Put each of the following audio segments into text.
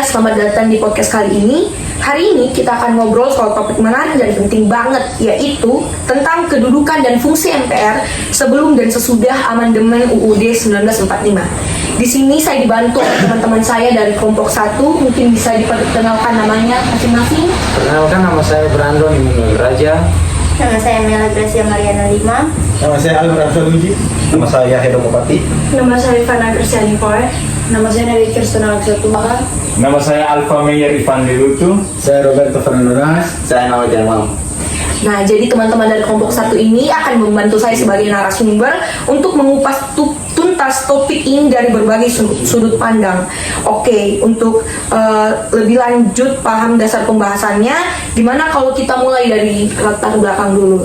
semuanya, selamat datang di podcast kali ini. Hari ini kita akan ngobrol soal topik menarik dan penting banget, yaitu tentang kedudukan dan fungsi MPR sebelum dan sesudah amandemen UUD 1945. Di sini saya dibantu oleh teman-teman saya dari kelompok 1, mungkin bisa diperkenalkan namanya masing-masing. Perkenalkan, nama saya Brandon Immanuel Raja. Nama saya Mela Gracia Mariana Lima. Nama saya Alvin Afsaluji. Nama saya Hedo Bupati. Nama saya Fana Kristiani Poe. Nama saya Nadia Kirsten Alexatumaka. Nama saya Alfa Meyer Ivan Delutu. Saya Roberto Fernando Nas. Saya Nawal Jamal. Nah, jadi teman-teman dari kelompok 1 ini akan membantu saya sebagai narasumber untuk mengupas tuntas topik ini dari berbagai sudut pandang. Oke, untuk lebih lanjut paham dasar pembahasannya, gimana kalau kita mulai dari latar belakang dulu?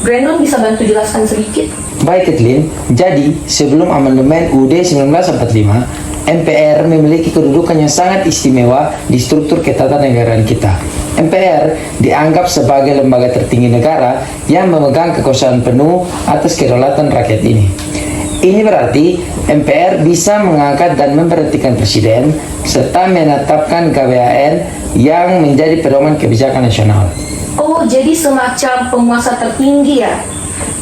Brandon bisa bantu jelaskan sedikit? Baik, Kathleen. Jadi, sebelum amandemen UUD 1945, MPR memiliki kedudukan yang sangat istimewa di struktur ketatanegaraan kita. MPR dianggap sebagai lembaga tertinggi negara yang memegang kekuasaan penuh atas kedaulatan rakyat ini. Ini berarti MPR bisa mengangkat dan memberhentikan presiden serta menetapkan GBHN yang menjadi pedoman kebijakan nasional. Oh, jadi semacam penguasa tertinggi ya?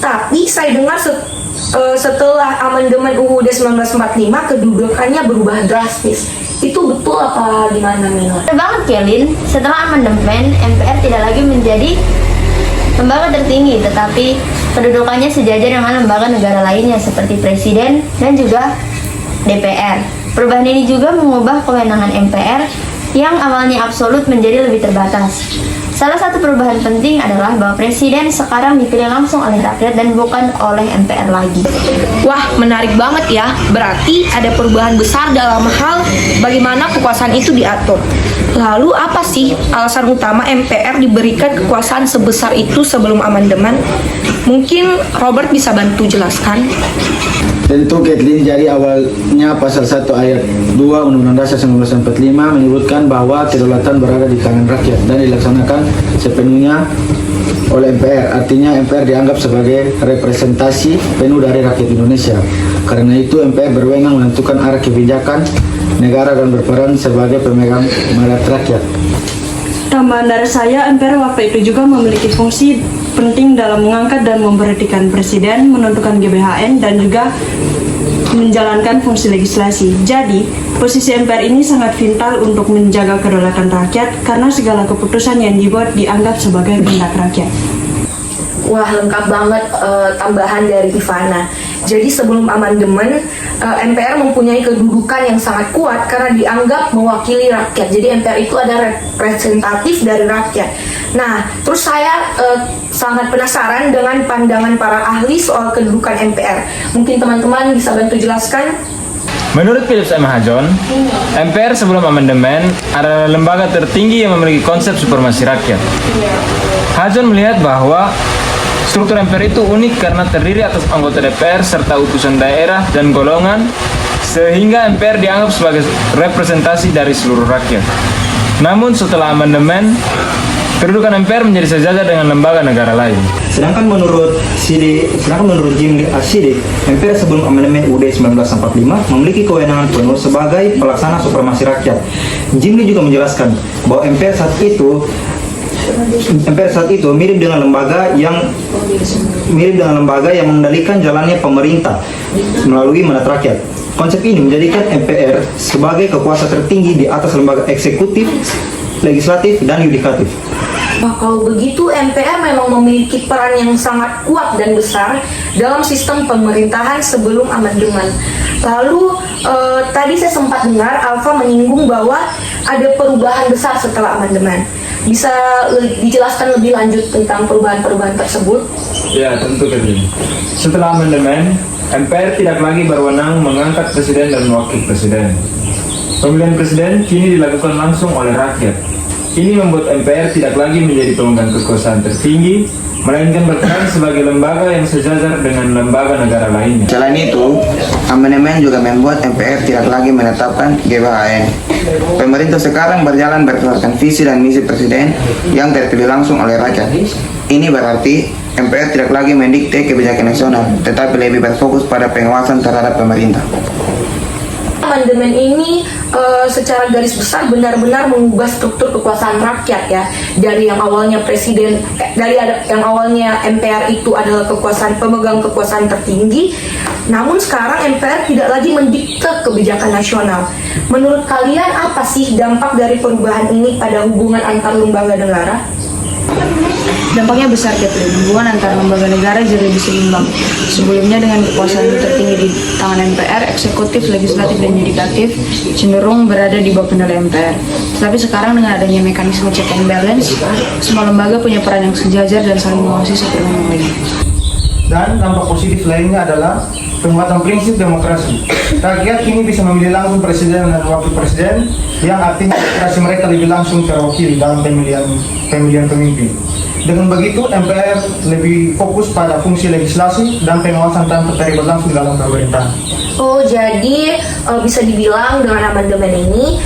Tapi saya dengar setelah amandemen UUD 1945 kedudukannya berubah drastis. Itu betul apa gimana, Mila? Betul banget, Kelin. Setelah amandemen, MPR tidak lagi menjadi lembaga tertinggi, tetapi kedudukannya sejajar dengan lembaga negara lainnya seperti Presiden dan juga DPR. Perubahan ini juga mengubah kewenangan MPR yang awalnya absolut menjadi lebih terbatas. Salah satu perubahan penting adalah bahwa Presiden sekarang dipilih langsung oleh rakyat dan bukan oleh MPR lagi. Wah, menarik banget ya. Berarti ada perubahan besar dalam hal bagaimana kekuasaan itu diatur. Lalu apa sih alasan utama MPR diberikan kekuasaan sebesar itu sebelum amandemen? Mungkin Robert bisa bantu jelaskan. Tentu, Kathleen, jadi awalnya pasal 1 ayat 2 Undang-Undang Dasar 1945 menyebutkan bahwa kedaulatan berada di tangan rakyat dan dilaksanakan sepenuhnya oleh MPR. Artinya MPR dianggap sebagai representasi penuh dari rakyat Indonesia. Karena itu MPR berwenang menentukan arah kebijakan negara dan berperan sebagai pemegang mandat rakyat. Tambahan dari saya, MPR waktu itu juga memiliki fungsi penting dalam mengangkat dan memberhentikan presiden, menentukan GBHN, dan juga menjalankan fungsi legislasi. Jadi, posisi MPR ini sangat vital untuk menjaga kedaulatan rakyat karena segala keputusan yang dibuat dianggap sebagai kehendak rakyat. Wah, lengkap banget tambahan dari Ivana. Jadi sebelum amandemen, MPR mempunyai kedudukan yang sangat kuat karena dianggap mewakili rakyat. Jadi MPR itu ada representatif dari rakyat. Nah, terus saya sangat penasaran dengan pandangan para ahli soal kedudukan MPR. Mungkin teman-teman bisa bantu jelaskan? Menurut Philips M. Hajon, MPR sebelum amandemen adalah lembaga tertinggi yang memiliki konsep supremasi rakyat. Hajon melihat bahwa struktur MPR itu unik karena terdiri atas anggota DPR serta utusan daerah dan golongan, sehingga MPR dianggap sebagai representasi dari seluruh rakyat. Namun setelah amandemen, kedudukan MPR menjadi sejajar dengan lembaga negara lain. Sedangkan menurut Jimli Al-Siddiq, MPR sebelum amandemen UUD 1945 memiliki kewenangan penuh sebagai pelaksana supremasi rakyat. Jimli juga menjelaskan bahwa MPR saat itu mirip dengan lembaga yang mengendalikan jalannya pemerintah melalui mandat rakyat. Konsep ini menjadikan MPR sebagai kekuasaan tertinggi di atas lembaga eksekutif, legislatif, dan yudikatif. Wah, kalau begitu MPR memang memiliki peran yang sangat kuat dan besar dalam sistem pemerintahan sebelum amandemen. Lalu tadi saya sempat dengar Alfa menyinggung bahwa ada perubahan besar setelah amandemen. Bisa dijelaskan lebih lanjut tentang perubahan-perubahan tersebut? Ya, tentu, Kathleen. Setelah amandemen, MPR tidak lagi berwenang mengangkat presiden dan wakil presiden. Pemilihan presiden kini dilakukan langsung oleh rakyat. Ini membuat MPR tidak lagi menjadi pemegang kekuasaan tertinggi, melainkan berperan sebagai lembaga yang sejajar dengan lembaga negara lainnya. Selain itu, amandemen juga membuat MPR tidak lagi menetapkan GBHN. Pemerintah sekarang berjalan berdasarkan visi dan misi presiden yang terpilih langsung oleh rakyat. Ini berarti MPR tidak lagi mendikte kebijakan nasional, tetapi lebih berfokus pada pengawasan terhadap pemerintah. amandemen ini secara garis besar benar-benar mengubah struktur kekuasaan rakyat ya. Dari yang awalnya yang awalnya MPR itu adalah pemegang kekuasaan tertinggi, namun sekarang MPR tidak lagi mendikte kebijakan nasional. Menurut kalian apa sih dampak dari perubahan ini pada hubungan antar lembaga negara? Dampaknya besar, Kathleen. Hubungan antara lembaga negara jadi lebih seimbang. Sebelumnya dengan kekuasaan tertinggi di tangan MPR, eksekutif, legislatif, dan yudikatif cenderung berada di bawah kendali MPR. Tapi sekarang dengan adanya mekanisme check and balance, semua lembaga punya peran yang sejajar dan saling mengawasi satu sama lain. Dan dampak positif lainnya adalah penguatan prinsip demokrasi. Rakyat kini bisa memilih langsung presiden dan wakil presiden, yang artinya aspirasi mereka lebih langsung terwakili dalam pemilihan pemimpin. Dengan begitu, MPR lebih fokus pada fungsi legislasi dan pengawasan tanpa terlibat langsung dalam pemerintahan. Oh, jadi bisa dibilang dengan amandemen ini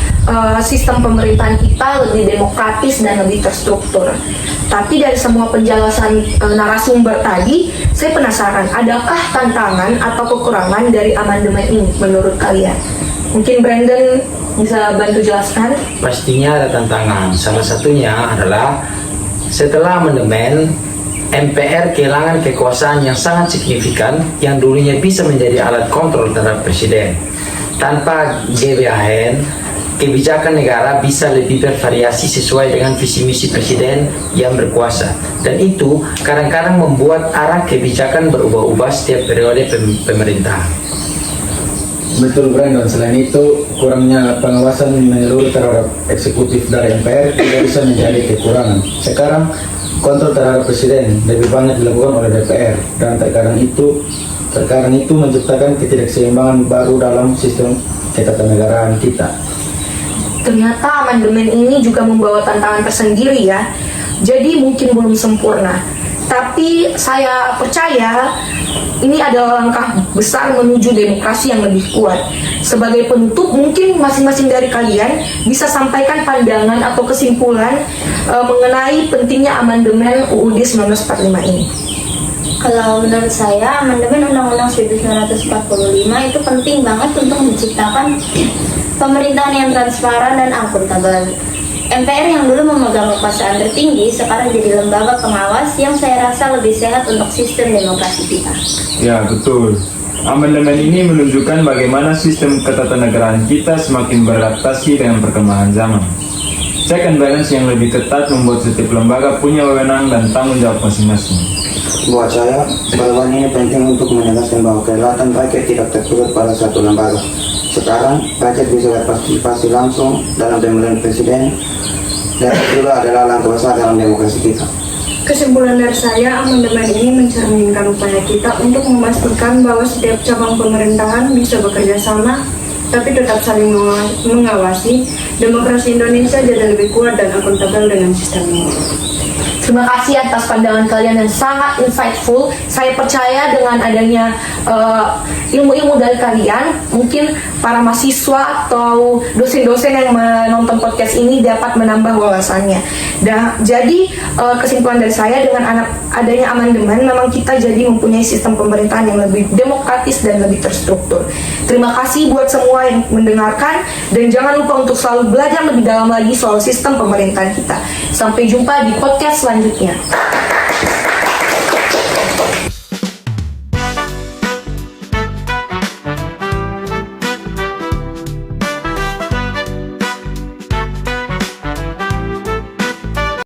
sistem pemerintahan kita lebih demokratis dan lebih terstruktur. Tapi dari semua penjelasan narasumber tadi, saya penasaran, adakah tantangan atau kekurangan dari amandemen ini menurut kalian? Mungkin Brandon bisa bantu jelaskan? Pastinya ada tantangan. Salah satunya adalah setelah amandemen, MPR kehilangan kekuasaan yang sangat signifikan yang dulunya bisa menjadi alat kontrol terhadap presiden. Tanpa GBHN, kebijakan negara bisa lebih bervariasi sesuai dengan visi misi presiden yang berkuasa. Dan itu kadang-kadang membuat arah kebijakan berubah-ubah setiap periode pemerintahan. Betul Brandon, selain itu kurangnya pengawasan menyeluruh terhadap eksekutif dari MPR tidak bisa menjadi kekurangan. Sekarang kontrol terhadap presiden lebih banyak dilakukan oleh DPR, dan terkadang itu menciptakan ketidakseimbangan baru dalam sistem ketatanegaraan kita. Ternyata amandemen ini juga membawa tantangan tersendiri ya. Jadi mungkin belum sempurna, tapi saya percaya ini adalah langkah besar menuju demokrasi yang lebih kuat. Sebagai penutup, mungkin masing-masing dari kalian bisa sampaikan pandangan atau kesimpulan mengenai pentingnya amandemen UUD 1945 ini. Kalau menurut saya, amandemen Undang-Undang 1945 itu penting banget untuk menciptakan pemerintahan yang transparan dan akuntabel. MPR yang dulu memegang kekuasaan tertinggi sekarang jadi lembaga pengawas yang saya rasa lebih sehat untuk sistem demokrasi kita. Ya, betul. Amandemen ini menunjukkan bagaimana sistem ketatanegaraan kita semakin beradaptasi dengan perkembangan zaman. Check and balance yang lebih ketat membuat setiap lembaga punya wewenang dan tanggung jawab masing-masing. Buat saya, perubahan ini penting untuk menegaskan bahwa kedaulatan rakyat tidak terpusat pada satu lembaga. Sekarang, rakyat bisa berpartisipasi langsung dalam pemilihan presiden, dan itu adalah langkah besar dalam demokrasi kita. Kesimpulan dari saya, amandemen ini mencerminkan upaya kita untuk memastikan bahwa setiap cabang pemerintahan bisa bekerja sama, tapi tetap saling mengawasi. Demokrasi Indonesia jadi lebih kuat dan akuntabel dengan sistem ini. Terima kasih atas pandangan kalian yang sangat insightful. Saya percaya dengan adanya ilmu-ilmu dari kalian, mungkin para mahasiswa atau dosen-dosen yang menonton podcast ini dapat menambah wawasannya. Jadi kesimpulan dari saya, dengan adanya amandemen, memang kita jadi mempunyai sistem pemerintahan yang lebih demokratis dan lebih terstruktur. Terima kasih buat semua yang mendengarkan, dan jangan lupa untuk selalu belajar lebih dalam lagi soal sistem pemerintahan kita. Sampai jumpa di podcast selanjutnya.